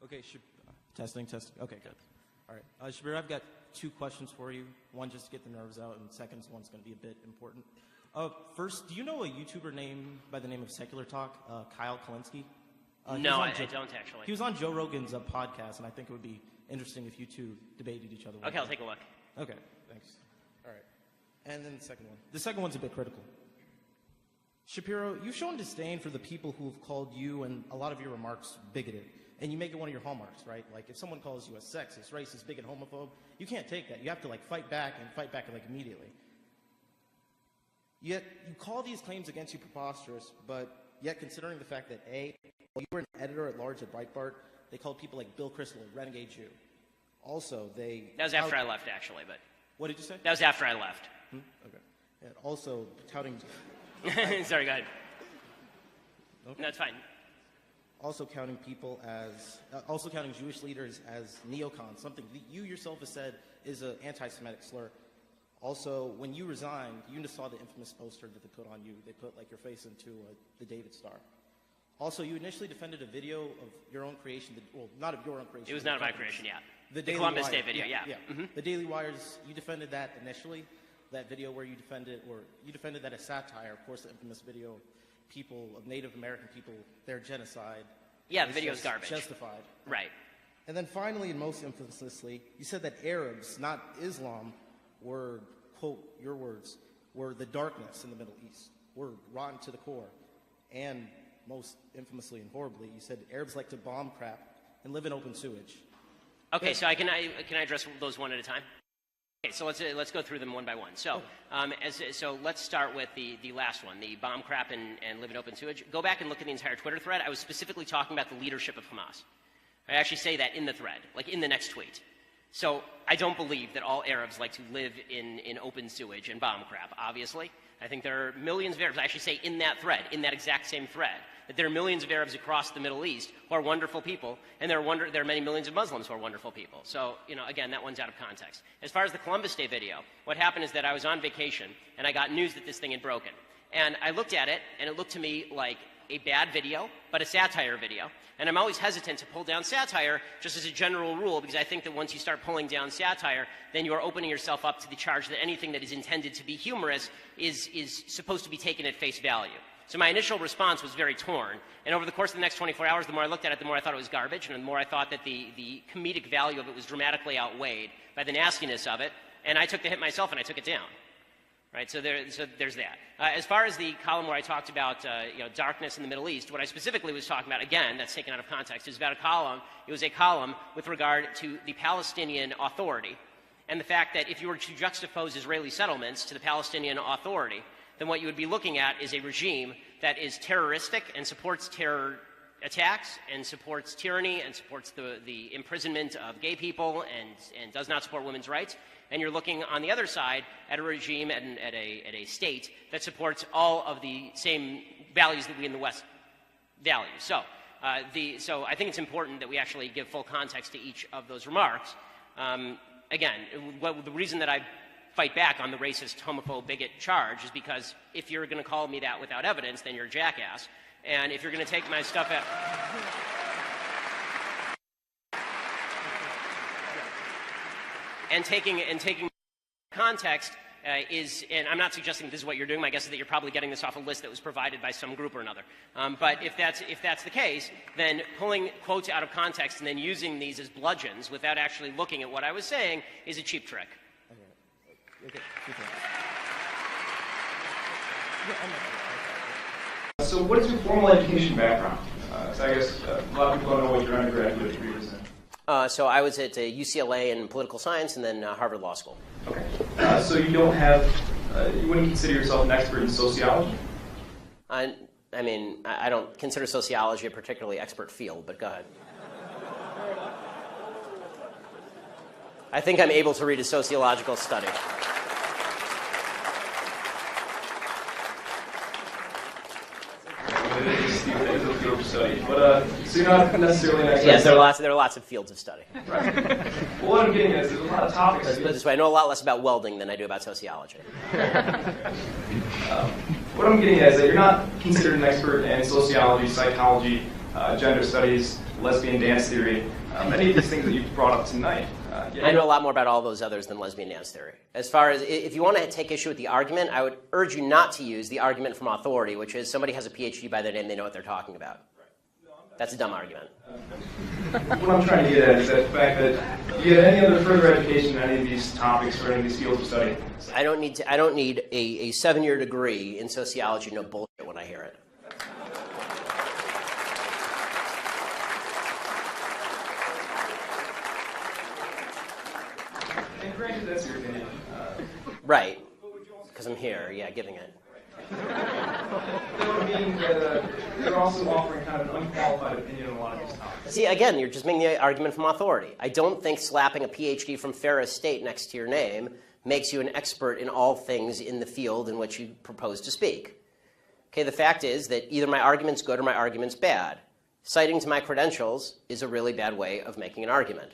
Okay, testing. Okay, good. All right, Shapiro, I've got two questions for you. One, just to get the nerves out, and second one's going to be a bit important. First, do you know a YouTuber by the name of Secular Talk, Kyle Kalinske? No, I don't actually. He was on Joe Rogan's podcast, and I think it would be interesting if you two debated each other. Okay, I'll take a look. Okay, thanks. All right. And then the second one. The second one's a bit critical. Shapiro, you've shown disdain for the people who have called you and a lot of your remarks bigoted. And you make it one of your hallmarks, right? Like, if someone calls you a sexist, racist, bigot, homophobe, you can't take that. You have to, like, fight back immediately. Yet, you call these claims against you preposterous, but yet considering the fact that, A, while you were an editor-at-large at Breitbart, they called people like Bill Kristol a renegade Jew. Also, they... That was after I left, actually, but... What did you say? That was after I left. Okay. And also, touting... Sorry, go ahead. Okay. No, it's fine. Also counting Jewish leaders as neocons, something that you yourself have said is an anti-Semitic slur. Also, when you resigned, you just saw the infamous poster that they put on you. They put like your face into the David Star. Also, you initially defended a video of your own creation. Well, not of your own creation. It was not of my creation, yeah. The Columbus Day video, yeah. Mm-hmm. The Daily Wire's, you defended that initially. That video where you defended that as satire. Of course, the infamous video of people, of Native American people, their genocide. Yeah, the video's garbage. Justified. Right. And then finally, and most infamously, you said that Arabs, not Islam, were, quote, your words, were the darkness in the Middle East, were rotten to the core. And most infamously and horribly, you said Arabs like to bomb crap and live in open sewage. Okay, so can I address those one at a time? Okay, so let's go through them one by one. So, so let's start with the last one, the bomb crap and live in open sewage. Go back and look at the entire Twitter thread. I was specifically talking about the leadership of Hamas. I actually say that in the thread, like in the next tweet. So I don't believe that all Arabs like to live in open sewage and bomb crap, obviously. I think there are millions of Arabs, I actually say in that thread, in that exact same thread, that there are millions of Arabs across the Middle East who are wonderful people, and there are many millions of Muslims who are wonderful people. So, again, that one's out of context. As far as the Columbus Day video, what happened is that I was on vacation, and I got news that this thing had broken. And I looked at it, and it looked to me like a bad video, but a satire video. And I'm always hesitant to pull down satire just as a general rule, because I think that once you start pulling down satire, then you are opening yourself up to the charge that anything that is intended to be humorous is supposed to be taken at face value. So my initial response was very torn. And over the course of the next 24 hours, the more I looked at it, the more I thought it was garbage, and the more I thought that the comedic value of it was dramatically outweighed by the nastiness of it. And I took the hit myself, and I took it down. Right, so there's that. As far as the column where I talked about darkness in the Middle East, what I specifically was talking about, again, that's taken out of context, is about a column. It was a column with regard to the Palestinian Authority and the fact that if you were to juxtapose Israeli settlements to the Palestinian Authority, then what you would be looking at is a regime that is terroristic and supports terror attacks and supports tyranny and supports the imprisonment of gay people and does not support women's rights. And you're looking on the other side at a regime, at a state that supports all of the same values that we in the West value. So, so I think it's important that we actually give full context to each of those remarks. Again, the reason that I fight back on the racist, homophobe, bigot charge is because if you're going to call me that without evidence, then you're a jackass. And if you're going to take my stuff out... And taking context and I'm not suggesting this is what you're doing. My guess is that you're probably getting this off a list that was provided by some group or another. But if that's the case, then pulling quotes out of context and then using these as bludgeons without actually looking at what I was saying is a cheap trick. Okay. So what is your formal education background? So I guess a lot of people don't know what your undergraduate degree was in. So I was at UCLA in political science and then Harvard Law School. Okay. So you don't have, you wouldn't consider yourself an expert in sociology? I mean, I don't consider sociology a particularly expert field, but go ahead. I think I'm able to read a sociological study. Study, but so you're not necessarily an expert. Yes, there are lots of fields of study. Right. Well, what I'm getting at is there's a lot of topics. Let's put it this way: I know a lot less about welding than I do about sociology. What I'm getting at is that you're not considered an expert in sociology, psychology, gender studies, lesbian dance theory, many of these things that you've brought up tonight. I know a lot more about all those others than lesbian dance theory. As far as if you want to take issue with the argument, I would urge you not to use the argument from authority, which is somebody has a PhD by their name, they know what they're talking about. That's a dumb argument. What I'm trying to get at is that fact that you get any other further education in any of these topics or any of these fields of study. I don't need a 7-year degree in sociology to know bullshit when I hear it. And granted, that's your opinion. Right, because I'm here, yeah, giving it. That would mean that you're also offering kind of an unqualified opinion on a lot of these topics. See, again, you're just making the argument from authority. I don't think slapping a PhD from Ferris State next to your name makes you an expert in all things in the field in which you propose to speak. Okay, the fact is that either my argument's good or my argument's bad. Citing to my credentials is a really bad way of making an argument.